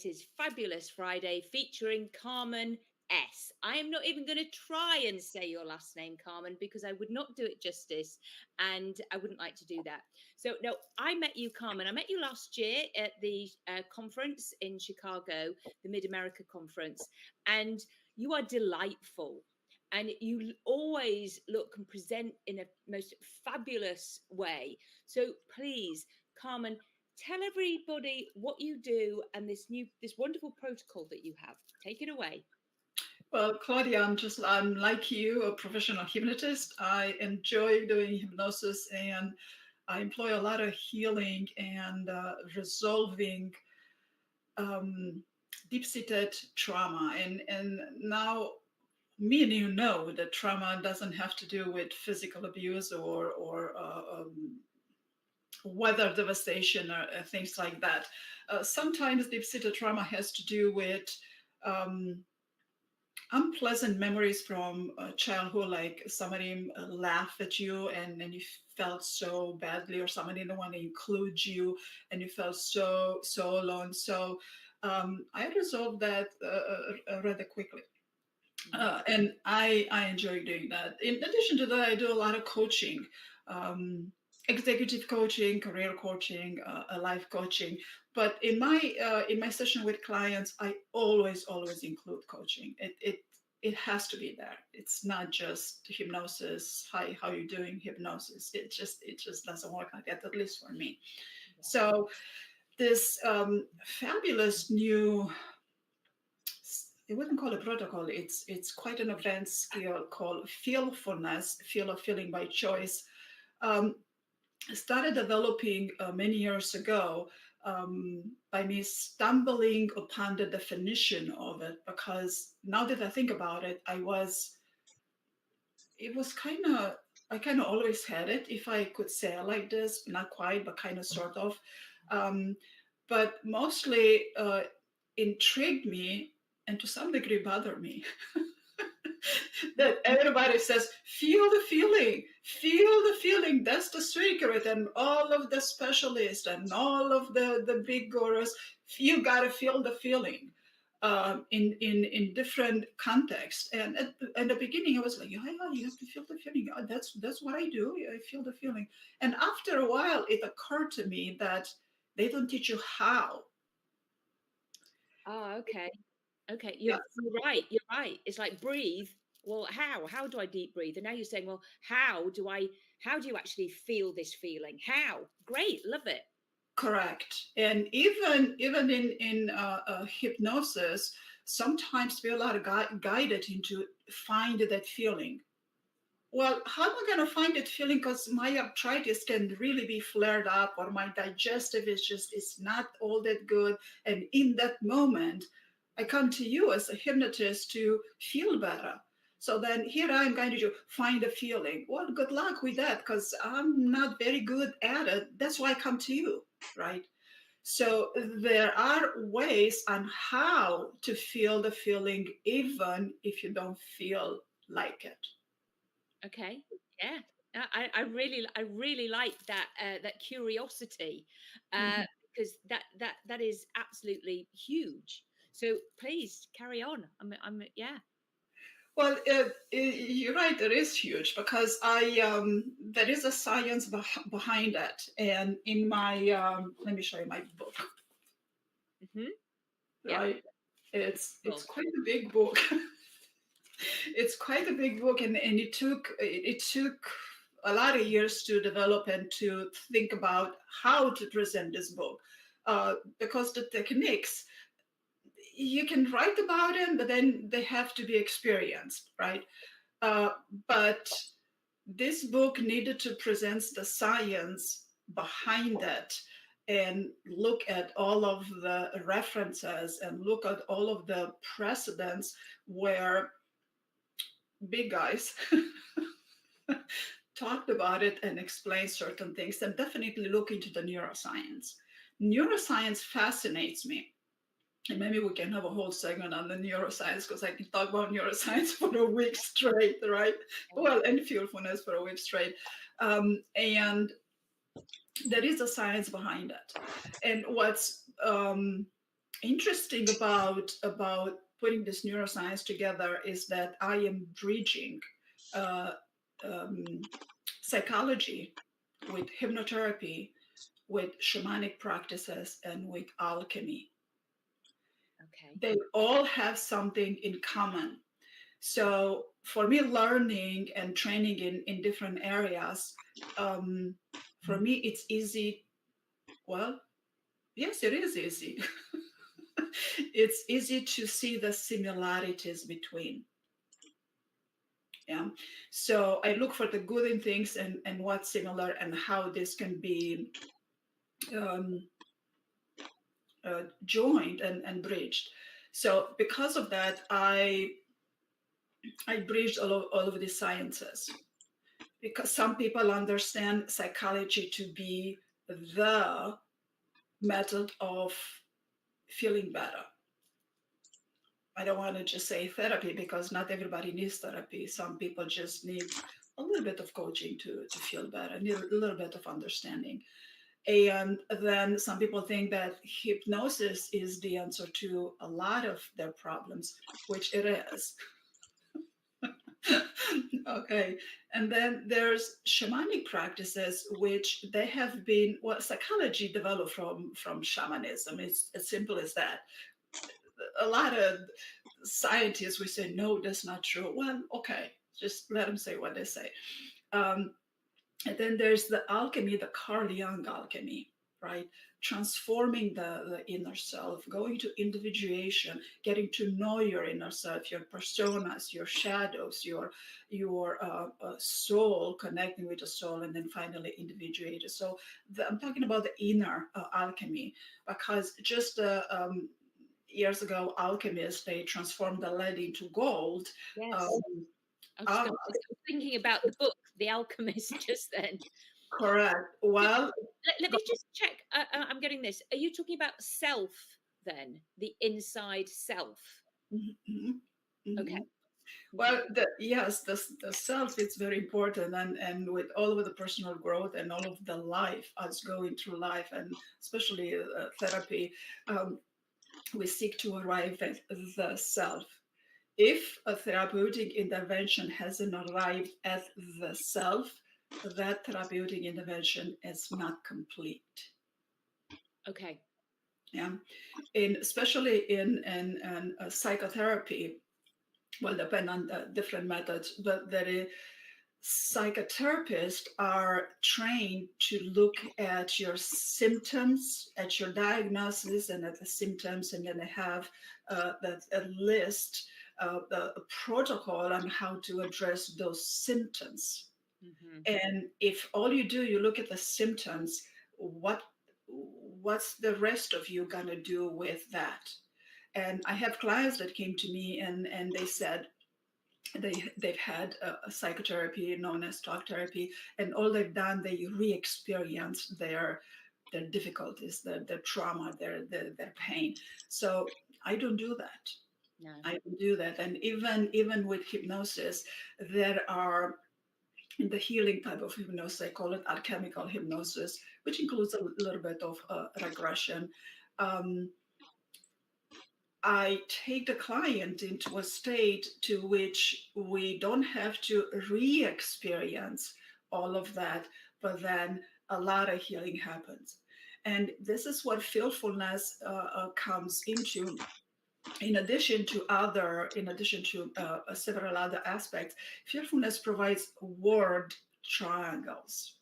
it is Fabulous Friday featuring Carmen S. I am not even going to try and say your last name, Carmen, because I would not do it justice, and I wouldn't like to do that. So, no, I met you, Carmen. I met you last year at the conference in Chicago, the Mid-America Conference, and you are delightful. And you always look and present in a most fabulous way. So please, Carmen, tell everybody what you do and this wonderful protocol that you have. Take it away. Well, Claudia, I'm like you, a professional hypnotist. I enjoy doing hypnosis, and I employ a lot of healing and resolving deep-seated trauma. And now, me and you know that trauma doesn't have to do with physical abuse or weather devastation or things like that. Sometimes deep-seated trauma has to do with unpleasant memories from childhood, like somebody laughed at you and you felt so badly, or somebody didn't want to include you and you felt so alone. So I resolved that rather quickly. And I enjoy doing that. In addition to that, I do a lot of coaching, executive coaching, career coaching, life coaching. But in my session with clients, I always include coaching. It has to be there. It's not just hypnosis. Hi, how you doing? Hypnosis. It just doesn't work like that, at least for me. So this fabulous new, I wouldn't call it protocol. It's quite an advanced skill called Feelfulness, feel of feeling by choice. Started developing many years ago by me stumbling upon the definition of it, because now that I think about it, I kind of always had it, if I could say it like this, not quite, but kind of sort of. But mostly intrigued me and to some degree bothered me. That everybody says, feel the feeling, that's the secret. And all of the specialists and all of the big gurus, you got to feel the feeling in different contexts. And at the beginning, I was like, yeah, you have to feel the feeling. That's what I do. I feel the feeling. And after a while, it occurred to me that they don't teach you how. Oh, okay. Okay, you're right. You're right. It's like breathe. Well, how do I deep breathe? And now you're saying, well, how do you actually feel this feeling? How? Great, love it. Correct. And even in hypnosis, sometimes we're a lot of guided into find that feeling. Well, how am I going to find that feeling? Because my arthritis can really be flared up, or my digestive is not all that good. And in that moment, I come to you as a hypnotist to feel better. So then here I am going to find a feeling. Well, good luck with that, because I'm not very good at it. That's why I come to you, right? So there are ways on how to feel the feeling, even if you don't feel like it. Okay. Yeah. I really like that that curiosity, because that is absolutely huge. So please carry on. Yeah. Well, you're right. It is huge, because there is a science behind that. And in my let me show you my book. Right, it's quite a big book. It's quite a big book, and it took a lot of years to develop and to think about how to present this book, because the techniques, you can write about them, but then they have to be experienced, right? But this book needed to present the science behind it, and look at all of the references and look at all of the precedents where big guys talked about it and explained certain things, and definitely look into the neuroscience. Neuroscience fascinates me. And maybe we can have a whole segment on the neuroscience, because I can talk about neuroscience for a week straight, right? Well, and feelfulness for a week straight. And there is a science behind it. And what's interesting about putting this neuroscience together is that I am bridging uh, um, psychology with hypnotherapy, with shamanic practices, and with alchemy. Okay. They all have something in common. So for me, learning and training in different areas, um, for me, it's easy. Well, yes, it is easy. It's easy to see the similarities between. Yeah. So I look for the good in things and what's similar and how this can be um, joined and bridged. So because of that, I bridged all of these sciences because some people understand psychology to be the method of feeling better. I don't want to just say therapy because not everybody needs therapy. Some people just need a little bit of coaching to feel better, need a little bit of understanding. And then some people think that hypnosis is the answer to a lot of their problems, which it is. Okay. And then there's shamanic practices, which they have been, well, psychology developed from shamanism. It's as simple as that. A lot of scientists we say no, that's not true. Well, okay, just let them say what they say. um, and then there's the alchemy, the Carl Jung alchemy, right? Transforming the inner self, going to individuation, getting to know your inner self, your personas, your shadows, your soul, connecting with the soul, and then finally individuated. So I'm talking about the inner alchemy because just years ago, alchemists they transformed the lead into gold. Yes. Um, I was, ah, gonna, I was thinking about the book, The Alchemist, just then. correct. So Well, let me just check. I'm getting this. Are you talking about self then? The inside self? mhm, Okay. mhm. Mhm. Well, yes, the self is very important, and with all of the personal growth and all of the life, us going through life, and especially therapy, um, we seek to arrive at the self. If a therapeutic intervention hasn't arrived at the self, that therapeutic intervention is not complete. Okay. Yeah, in especially in psychotherapy, well, depend on the different methods, but there is psychotherapists are trained to look at your symptoms, at your diagnosis, and at the symptoms, and then they have a list, a protocol on how to address those symptoms. Hmm. And if all you do, you look at the symptoms, what what's the rest of you gonna do with that? And I have clients that came to me and they said, they've had a psychotherapy known as talk therapy, and all they've done, they re-experience their difficulties, their trauma, their pain. So I don't do that. No. I don't do that. And even with hypnosis, there are in the healing type of hypnosis, I call it alchemical hypnosis, which includes a little bit of regression. Um, I take the client into a state to which we don't have to re experience all of that, but then a lot of healing happens. And this is what feelfulness comes into. In addition to several other aspects, fearfulness provides word triangles.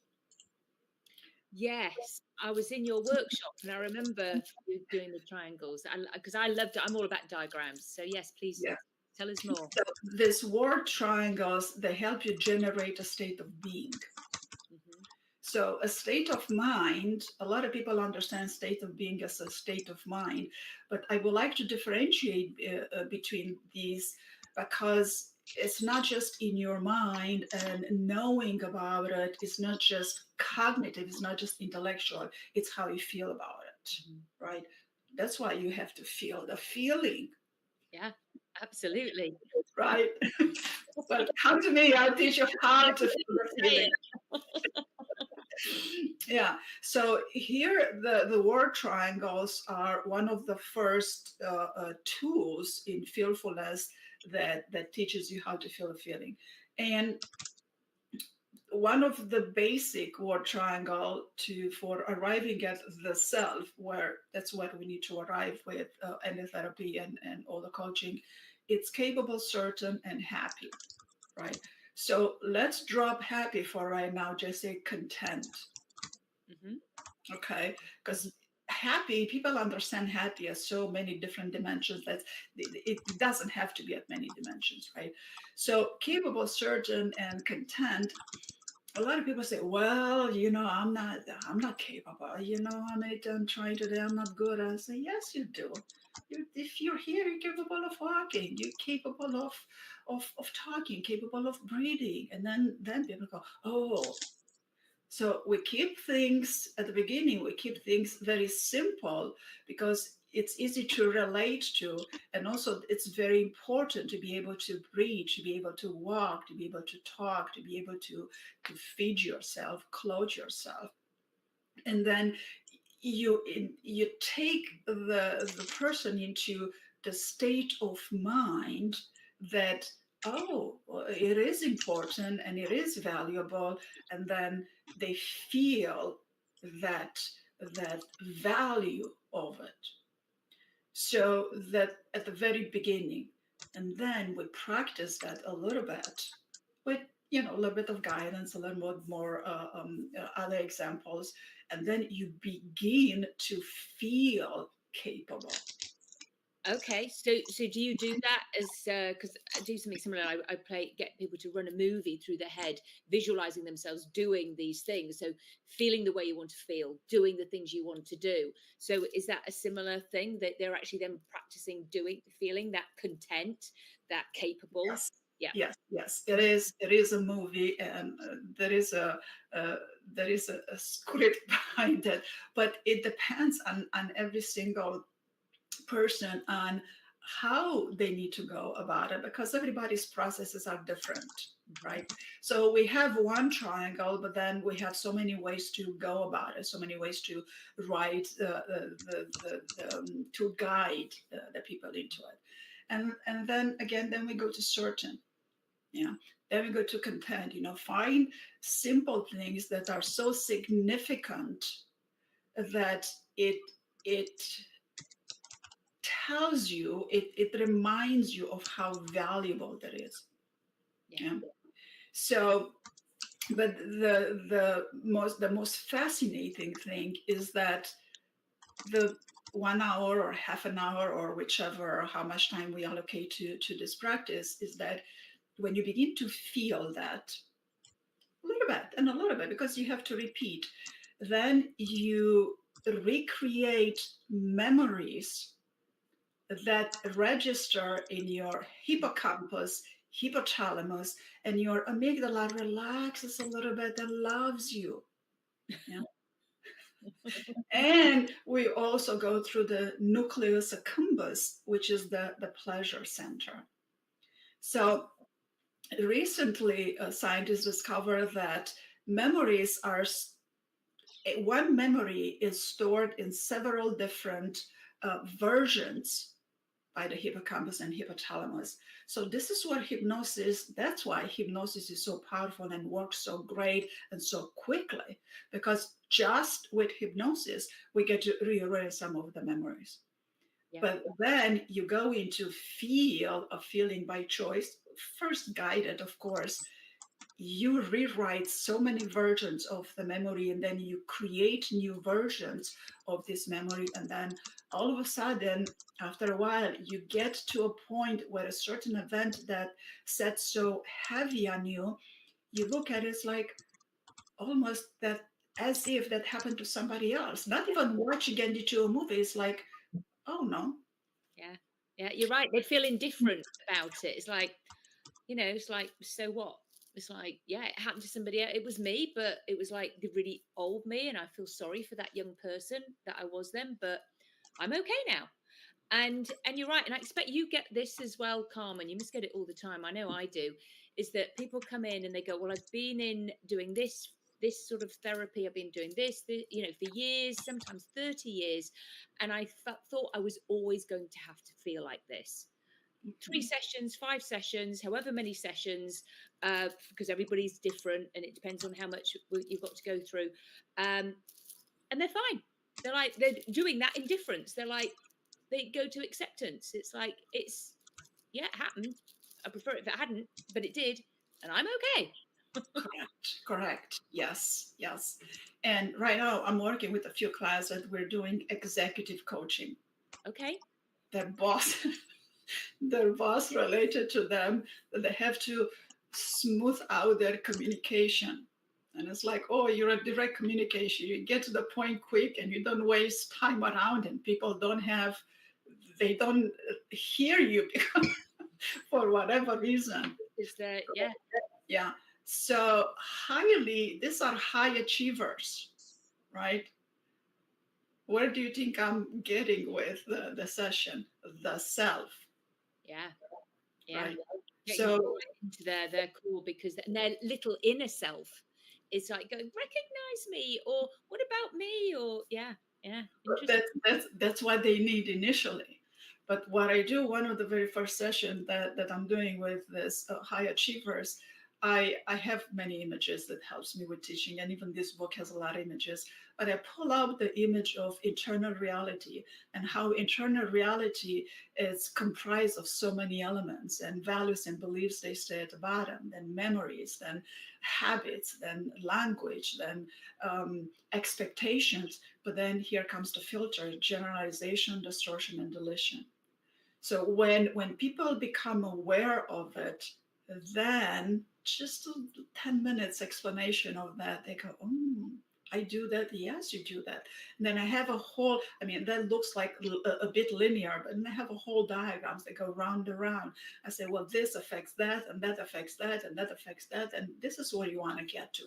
Yes, I was in your workshop and I remember you doing the triangles because I loved it. I'm all about diagrams. So yes, please Yeah. tell us more. So these word triangles, they help you generate a state of being. Hmm. So, a state of mind, a lot of people understand state of being as a state of mind, but I would like to differentiate between these because it's not just in your mind and knowing about it. It's not just cognitive, it's not just intellectual, it's how you feel about it, Hmm. right? That's why you have to feel the feeling, Yeah, absolutely. right? But come to me, I'll teach you how to feel the Say feeling. it. Yeah. So here, the word triangles are one of the first tools in feelfulness that teaches you how to feel a feeling. And one of the basic word triangle to for arriving at the self, where that's what we need to arrive with any therapy and all the coaching, it's capable, certain, and happy, right? So let's drop happy for right now, just say content. Hmm. Okay, because happy, people understand happy as so many different dimensions that it doesn't have to be at many dimensions, right? So capable, certain, and content. A lot of people say, well, I'm not capable, how many times I'm trying today, I'm not good. I say, yes, you do. If you're here, you're capable of walking, you're capable of talking, capable of breathing. And then people go, oh, so we keep things at the beginning, we keep things very simple because it's easy to relate to. And also, it's very important to be able to breathe, to be able to walk, to be able to talk, to be able to feed yourself, clothe yourself. And then you take the person into the state of mind that, oh, well, it is important and it is valuable, and then they feel that that value of it, so that at the very beginning. And then we practice that a little bit with, a little bit of guidance, a little bit more other examples, and then you begin to feel capable. Okay, so do you do that as because I do something similar? I play get people to run a movie through their head, visualizing themselves doing these things. So feeling the way you want to feel, doing the things you want to do. So is that a similar thing that they're actually then practicing doing, feeling that content, that capable? Yes, Yeah. yes, yes. It is a movie, and uh, there is a script behind it, but it depends on every single person on how they need to go about it, because everybody's processes are different, Hmm. right? So we have one triangle, but then we have so many ways to go about it, so many ways to write to guide the people into it. And then again, then we go to certain, yeah, then we go to content, find simple things that are so significant that it tells you, it reminds you of how valuable that is. Yeah. Yeah. So, but the most fascinating thing is that the 1 hour or half an hour or whichever, how much time we allocate to this practice, is that when you begin to feel that a little bit and a little bit, because you have to repeat, then you recreate memories that register in your hippocampus, hypothalamus, and your amygdala relaxes a little bit and loves you. Yeah. And we also go through the nucleus accumbens, which is the pleasure center. So recently, scientists discovered that memories are one memory is stored in several different versions by the hippocampus and hypothalamus. So this is what hypnosis, that's why hypnosis is so powerful and works so great and so quickly, because just with hypnosis, we get to rearrange some of the memories. Yeah. But then you go into feel a feeling by choice, first guided, of course. You rewrite so many versions of the memory, and then you create new versions of this memory, and then all of a sudden, after a while, you get to a point where a certain event that sat so heavy on you, you look at it, it's like almost that, as if that happened to somebody else, not even watching it into a movie. It's like, oh no. Yeah. Yeah. You're right. They feel indifferent about it. It's like, it's like, so what? It's like, yeah, it happened to somebody else. It was me, but it was like the really old me. And I feel sorry for that young person that I was then, but I'm okay now. And you're right. And I expect you get this as well, Carmen. You must get it all the time. I know I do. Is that people come in and they go, well, I've been in doing this this sort of therapy. I've been doing this, for years, sometimes 30 years. And I thought I was always going to have to feel like this. 3 sessions, 5 sessions, however many sessions, because everybody's different and it depends on how much you've got to go through. And they're fine. They're doing that indifference. They go to acceptance. It's like, it happened. I prefer it if it hadn't, but it did. And I'm okay. Correct. Yes, yes. And right now, I'm working with a few clients that we're doing executive coaching. Okay. Their boss, their boss related to them, that they have to smooth out their communication. And it's like, oh, you're a direct communication. You get to the point quick, and you don't waste time around, and people they don't hear you for whatever reason. Is there, yeah. Yeah. So these are high achievers, right? Where do you think I'm getting with the session? The self, Yeah. Yeah. right? Getting you So into their core, because their little inner self is like going, recognize me, or what about me? Or yeah. Interesting. that's what they need initially. But what I do, one of the very first session that I'm doing with this high achievers, I have many images that helps me with teaching, and even this book has a lot of images. But I pull out the image of internal reality, and how internal reality is comprised of so many elements, and values and beliefs, they stay at the bottom, then memories, then habits, then language, then expectations. But then here comes the filter: generalization, distortion, and deletion. So when people become aware of it, then just a 10 minutes explanation of that, they go, oh, I do that. Yes, you do that. And then I have a whole, I mean, that looks like a bit linear, but then I have a whole diagrams that go round and round. I say, well, this affects that, and that affects that, and that affects that. And this is where you want to get to.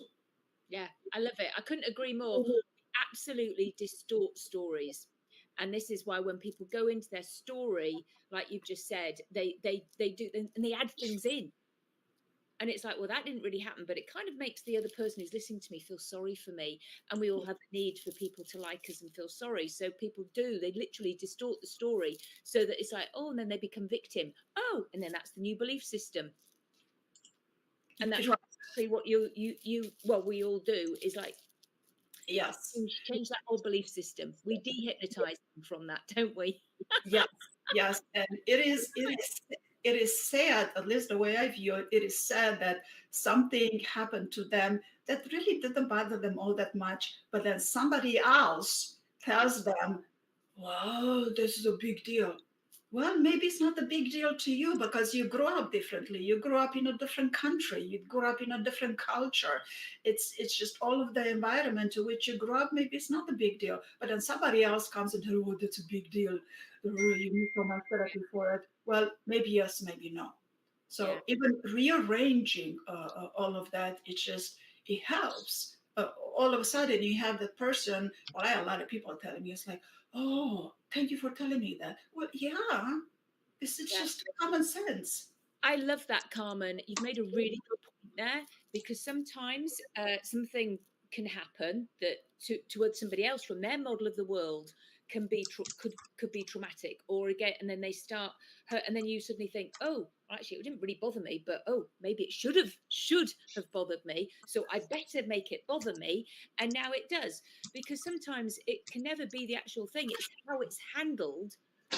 Yeah, I love it. I couldn't agree more. Absolutely distort stories. And this is why when people go into their story, like you've just said, they do, and they add things in. And it's like, well, that didn't really happen, but it kind of makes the other person who's listening to me feel sorry for me. And we all have a need for people to like us and feel sorry. So people they literally distort the story so that it's like, oh, and then they become victim. Oh, and then that's the new belief system. And that's exactly what we all do, is like, Yes. change that whole belief system. We dehypnotize them from that, don't we? Yes, yes, and it is sad, at least the way I view it, it is sad that something happened to them that really didn't bother them all that much, but then somebody else tells them, "Wow, this is a big deal." Well, maybe it's not a big deal to you because you grew up differently. You grew up in a different country. You grew up in a different culture. It's just all of the environment to which you grew up. Maybe it's not a big deal, but then somebody else comes and tells, "Oh, that's a big deal. Oh, you need so much therapy for it." Well, maybe yes, maybe no. Yeah. So even rearranging all of that, it helps. All of a sudden, you have that person. Well, I have a lot of people telling me, it's like, oh, thank you for telling me that. Well, yeah, this is Yeah. just common sense. I love that, Carmen. You've made a really good point there, because sometimes something can happen that to somebody else from their model of the world can be could be traumatic, or again, and then they start hurt, and then you suddenly think, oh, well, actually, it didn't really bother me, but oh, maybe it should have bothered me, so I better make it bother me, and now it does, because sometimes it can never be the actual thing; it's how it's handled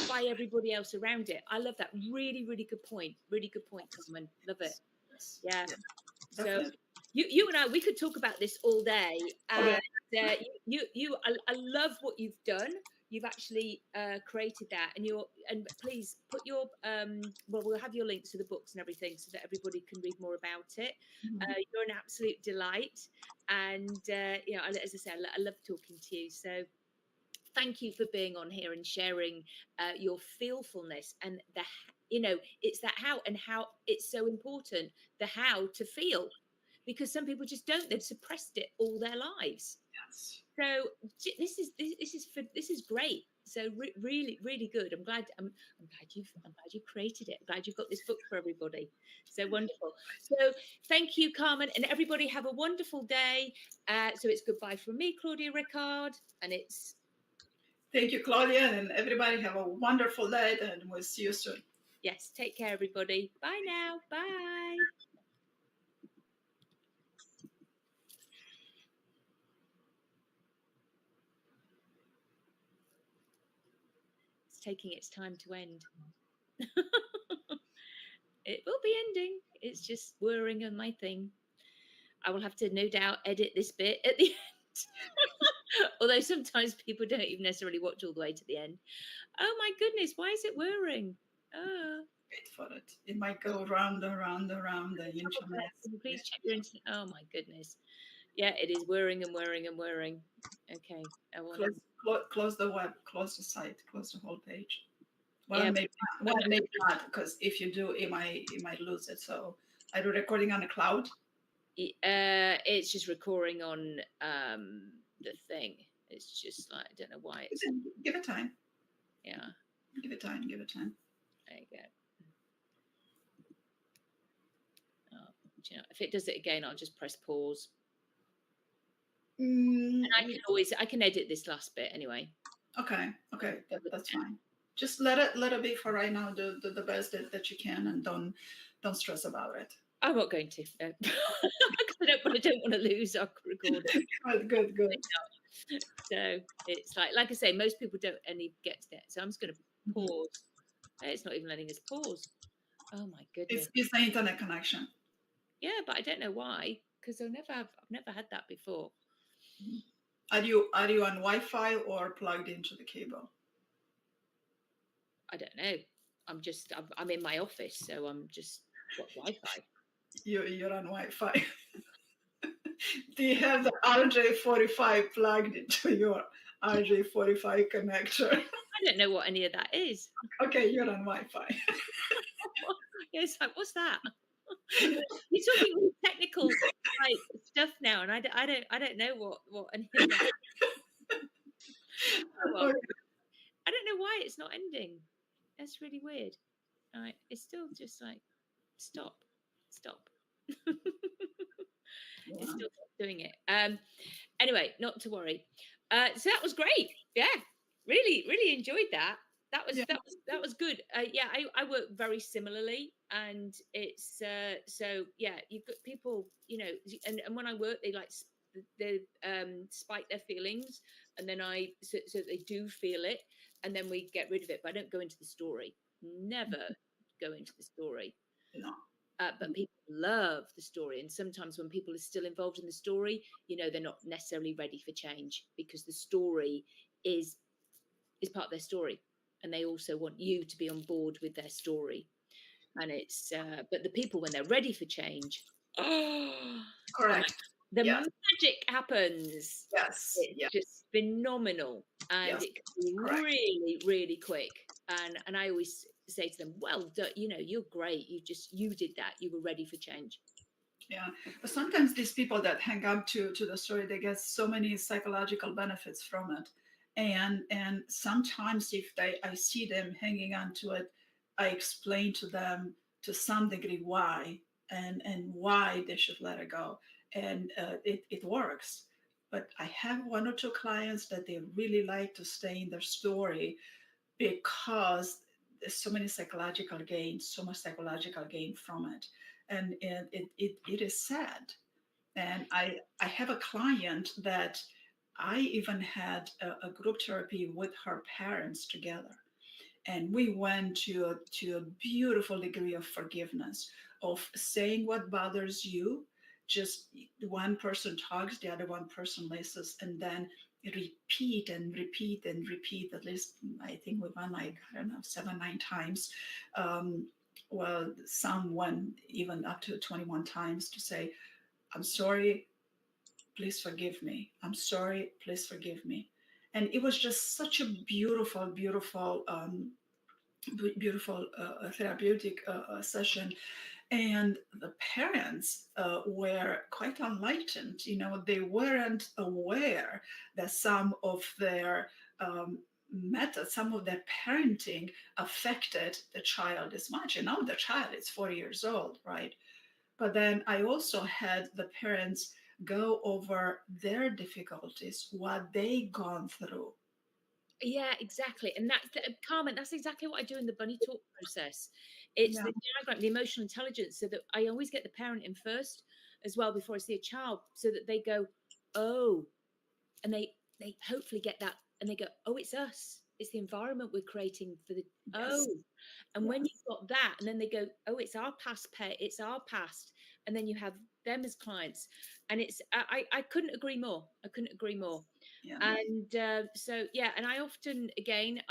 by everybody else around it. I love that. Really, really good point. Really good point, Carmen. Love it. Yes, Yeah. yeah, So definitely. you and I, we could talk about this all day. And Okay. I love what you've done. You've actually created that, and please put your well, we'll have your links to the books and everything so that everybody can read more about it. Mhm. You're an absolute delight, and as I say, I love talking to you. So thank you for being on here and sharing your feelfulness, and it's that how it's so important, the how to feel, because some people just don't, they've suppressed it all their lives. Yes. So this is great. So really, really good. I'm glad you created it. I'm glad you've got this book for everybody. So wonderful. So thank you, Carmen, and everybody have a wonderful day. So it's goodbye from me, Claudia Rickard, and it's Thank you, Claudia, and everybody have a wonderful day, and we'll see you soon. yes. Take care, everybody. Bye now. Bye. It's taking its time to end. It will be ending. It's just whirring on my thing. I will have to no doubt edit this bit at the end. Although sometimes people don't even necessarily watch all the way to the end. Oh my goodness, why is it whirring? Oh. Wait for it. It might go round and round and round the internet. Can you please check your internet? Oh my goodness. Yeah, it is whirring and whirring and whirring. Okay. I want to. Close the web, close the site, close the whole page. Yeah, Well, maybe not, because if you do, you might lose it. So, are you recording on the cloud? it's just recording on the thing. It's just like I don't know why it's. Give it time. Yeah. Give it time. Give it time. There you go. Oh, you know, if it does it again, I'll just press pause. And I can edit this last bit anyway. Okay, that's fine. Just let it be for right now. Do the best that you can, and don't stress about it. I'm not going to. No. I don't want to lose our recording. Good. So it's like I say, most people don't only get to that. So I'm just going to pause. It's not even letting us pause. Oh my goodness! It's the internet connection. Yeah, but I don't know why, because I've never had that before. Are you on Wi-Fi or plugged into the cable? I don't know. I'm in my office, so I'm just got Wi-Fi. You're on Wi-Fi. Do you have the RJ45 plugged into your RJ45 connector? I don't know what any of that is. Okay, you're on Wi-Fi. Yeah, it's like, what's that? You're talking technical like stuff now, and I don't know what any of that. Oh, well. Okay. I don't know why it's not ending. That's really weird. All right, it's still just like stop. It's still doing it. Anyway, not to worry. So that was great. Yeah, really enjoyed that. That was good. Yeah, I work very similarly, and it's so yeah. You've got people, you know, and when I work, they spike their feelings, and then so they do feel it, and then we get rid of it. But I don't go into the story. Never go into the story. No. But people love the story, and sometimes when people are still involved in the story, you know, they're not necessarily ready for change because the story is part of their story, and they also want you to be on board with their story. And it's but the people, when they're ready for change, Correct. the Yes. magic happens. Yes. It's just phenomenal, and Yes. it can be really quick. And I always say to them, well, you know, you're great. You did that. You were ready for change. Yeah, but sometimes these people that hang up to the story, they get so many psychological benefits from it, and sometimes if I see them hanging on to it, I explain to them to some degree why and why they should let it go, and it works. But I have one or two clients that they really like to stay in their story because there's so many psychological gains, so much psychological gain from it, and it is sad. And I have a client that I even had a group therapy with her parents together, and we went to a beautiful degree of forgiveness, of saying what bothers you. Just one person talks, the other one person listens, and then repeat and repeat and repeat. At least I think we went like, I don't know, 7, 9 times. Well, some went even up to 21 times to say, I'm sorry, please forgive me. I'm sorry, please forgive me. And it was just such a beautiful therapeutic session. And the parents were quite enlightened. You know, they weren't aware that some of their methods, some of their parenting affected the child as much. And now the child is 4 years old, right? But then I also had the parents go over their difficulties, what they gone through. Yeah, exactly. And that's Carmen, that's exactly what I do in the bunny talk process. It's Yeah. the diagram, the emotional intelligence, so that I always get the parent in first as well before I see a child, so that they go, oh, and they hopefully get that, and they go, oh, it's us. It's the environment we're creating for the Yes. oh. And when Yes. you've got that, and then they go, oh, it's our past pet, it's our past, and then you have them as clients. And it's I couldn't agree more. I couldn't agree more. Yeah. And so yeah, and I often again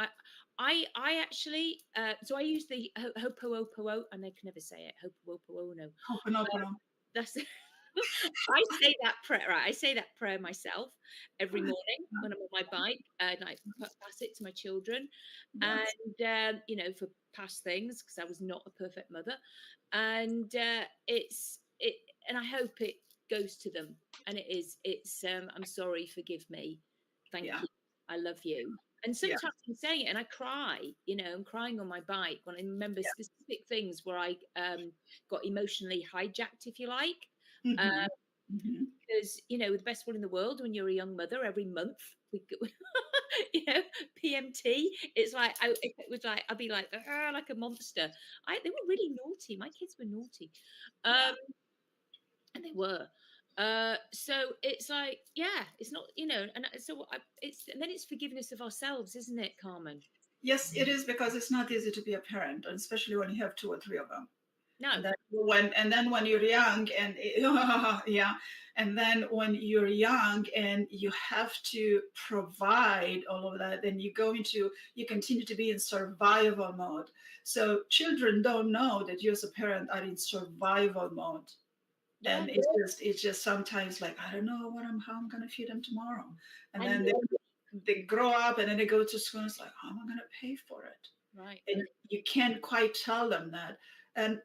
I actually so I use the hopo'opo'o, and I can never say it, hopo'opo'o. Ho'oponopono. That's I say that prayer. Right, I say that prayer myself every morning when I'm on my bike, and I pass it to my children, Yes. and for past things, because I was not a perfect mother, and and I hope it goes to them, and it's I'm sorry, forgive me, thank Yeah. you, I love you. And Yeah. sometimes I'm saying it and I cry, I'm crying on my bike when I remember Yeah. specific things where I got emotionally hijacked, if you like. Mm-hmm. Mm-hmm. Because with the best will in the world, when you're a young mother, every month we go, PMT. It's like it was like I'd be like a monster. They were really naughty. My kids were naughty, Yeah. um, and they were. So it's like, yeah, it's not, and so it's, and then it's forgiveness of ourselves, isn't it, Carmen? Yes, it is, because it's not easy to be a parent, and especially when you have two or three of them. No, And then when you're young and yeah, and then when you're young and you have to provide all of that, then you continue to be in survival mode. So children don't know that you as a parent are in survival mode. yeah, And it's just sometimes like, I don't know how I'm gonna feed them tomorrow. And I know, then they grow up and then they go to school and it's like, how am I gonna pay for it? right. And you can't quite tell them that. And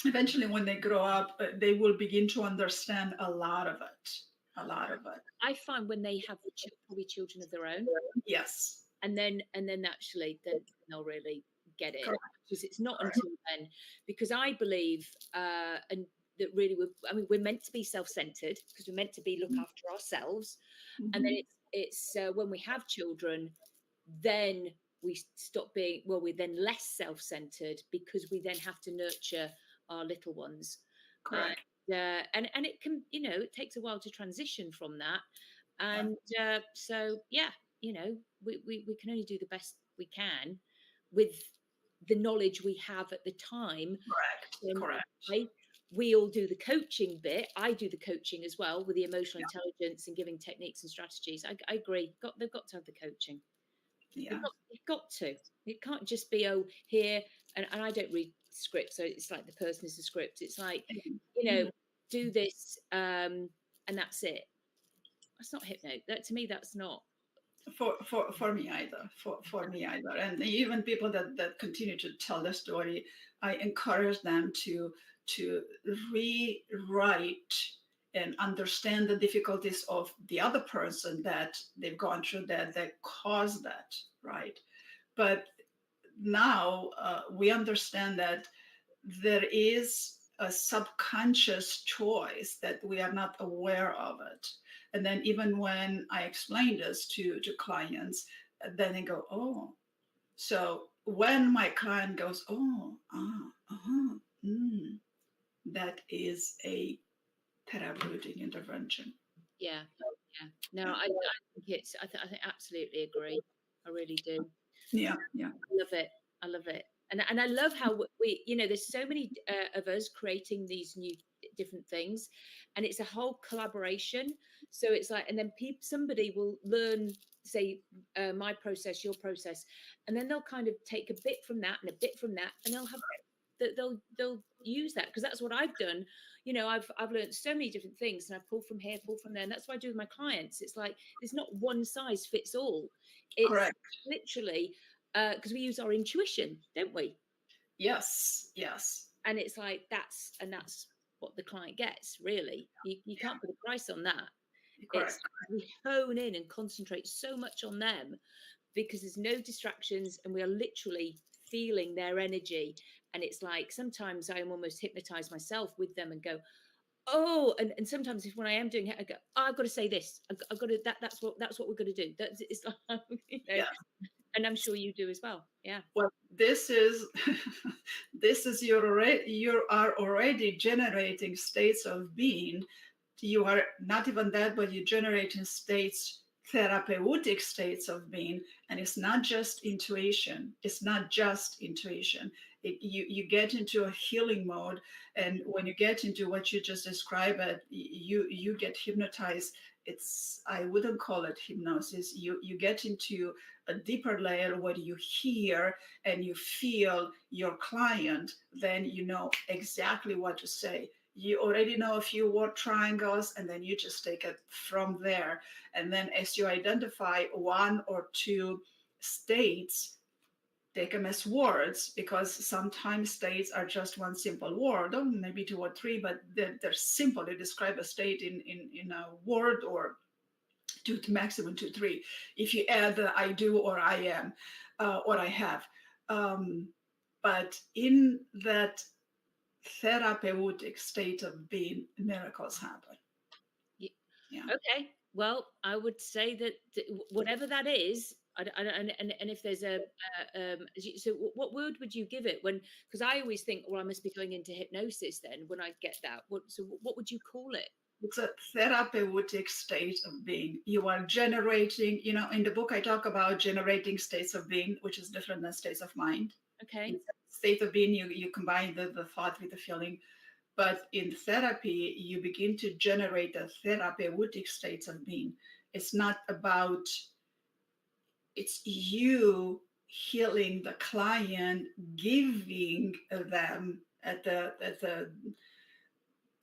eventually when they grow up, they will begin to understand a lot of it, a lot of it. I find when they have probably children of their own, Yes. and then actually then they'll really get it, Correct. because it's not Correct. until then, because I believe and that really we're meant to be self-centered, because we're meant to be look after ourselves, and then Mm-hmm. it's when we have children, then we stop being, well, we're then less self-centered, because we then have to nurture our little ones, Correct. and it can, it takes a while to transition from that, Yeah. and so yeah, we can only do the best we can with the knowledge we have at the time. Correct. And Correct. I, we all do the coaching bit. I do the coaching as well, with the emotional Yeah. intelligence and giving techniques and strategies. I agree. They've got to have the coaching. Yeah. They've got to. It can't just be, oh, here, and I don't read scripts, so it's like the person is the script. It's like, Mhm. do this, and that's it. That's not hypno. That, to me, that's not. For me either. For me either. And even people that continue to tell the story, I encourage them to rewrite and understand the difficulties of the other person that they've gone through, that caused that, right? But now we understand that there is a subconscious choice that we are not aware of it. And then even when I explain this to clients, then they go, oh. So when my client goes, oh, mm, that is a therapeutic intervention. Yeah, yeah. No, Yeah, I think it's. I think absolutely agree. I really do. yeah, yeah. I love it. I love it. And I love how we, there's so many of us creating these new different things, and it's a whole collaboration. So it's like, and then somebody will learn, say, my process, your process, and then they'll kind of take a bit from that and a bit from that, and they'll have that they'll use that, because that's what I've done. I've learned so many different things, and I pull from here, pull from there, and that's what I do with my clients. It's like there's not one size fits all. It's Correct. literally because we use our intuition, don't we? Yes, yes. And it's like that's what the client gets, really. You can't put a price on that. Yeah, It's correct. we hone in and concentrate so much on them, because there's no distractions and we are literally feeling their energy. And it's like sometimes I am almost hypnotized myself with them and go, oh, and sometimes if when I am doing it, I go, oh, I've got to say this. I've got to that's what we're going to do. That's it's like Yeah. and I'm sure you do as well. Yeah. Well, this is this is you are already generating states of being. You are not even that, but you're generating states, therapeutic states of being. And it's not just intuition. It's not just intuition. You get into a healing mode. And when you get into what you just described, you get hypnotized. It's, I wouldn't call it hypnosis. You get into a deeper layer where you hear and you feel your client, then you know exactly what to say. You already know a few word triangles, and then you just take it from there. And then as you identify one or two states, take them as words, because sometimes states are just one simple word, or maybe two or three, but they're simple. They describe a state in a word, or two to maximum two, three. If you add the I do or I am or I have. But in that therapeutic state of being, miracles happen. Yeah. Okay. Well, I would say that whatever that is, and if there's so what word would you give it when? Because I always think, well, I must be going into hypnosis then when I get that. So what would you call it? It's a therapeutic state of being. You are generating, in the book I talk about generating states of being, which is different than states of mind. Okay. In state of being, you combine the thought with the feeling. But in therapy, you begin to generate a therapeutic state of being. It's not about, it's you healing the client, giving them at the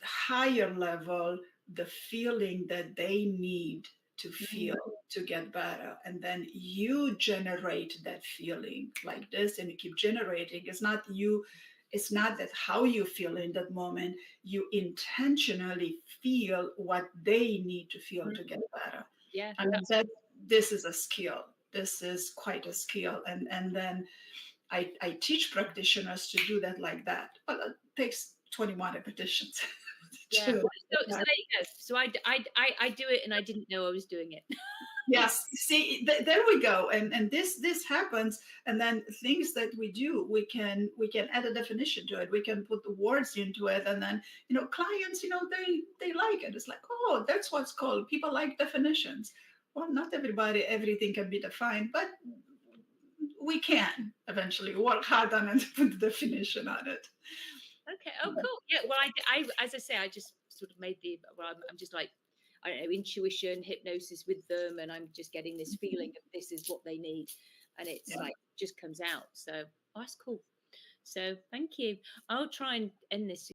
higher level the feeling that they need to feel to get better. And then you generate that feeling like this, and you keep generating. It's not you, it's not that how you feel in that moment. You intentionally feel what they need to feel to get better. Yeah. I mean, that this is a skill. This is quite a skill. And then I teach practitioners to do that like that. But it takes 21 repetitions. Yeah. So there you go. So I do it, and I didn't know I was doing it. Yes, see, there we go. And this happens, and then things that we do, we can add a definition to it. We can put the words into it, and then clients, they like it. It's like, oh, that's what's called. People like definitions. Well, not everybody, everything can be defined, but we can eventually work hard on it and put the definition on it. Okay. Oh, cool. Yeah. Well, as I say, I just sort of made the. Well, I'm just like, I don't know, intuition, hypnosis with them, and I'm just getting this feeling of this is what they need, and it's Yeah. like just comes out. So that's cool. So thank you. I'll try and end this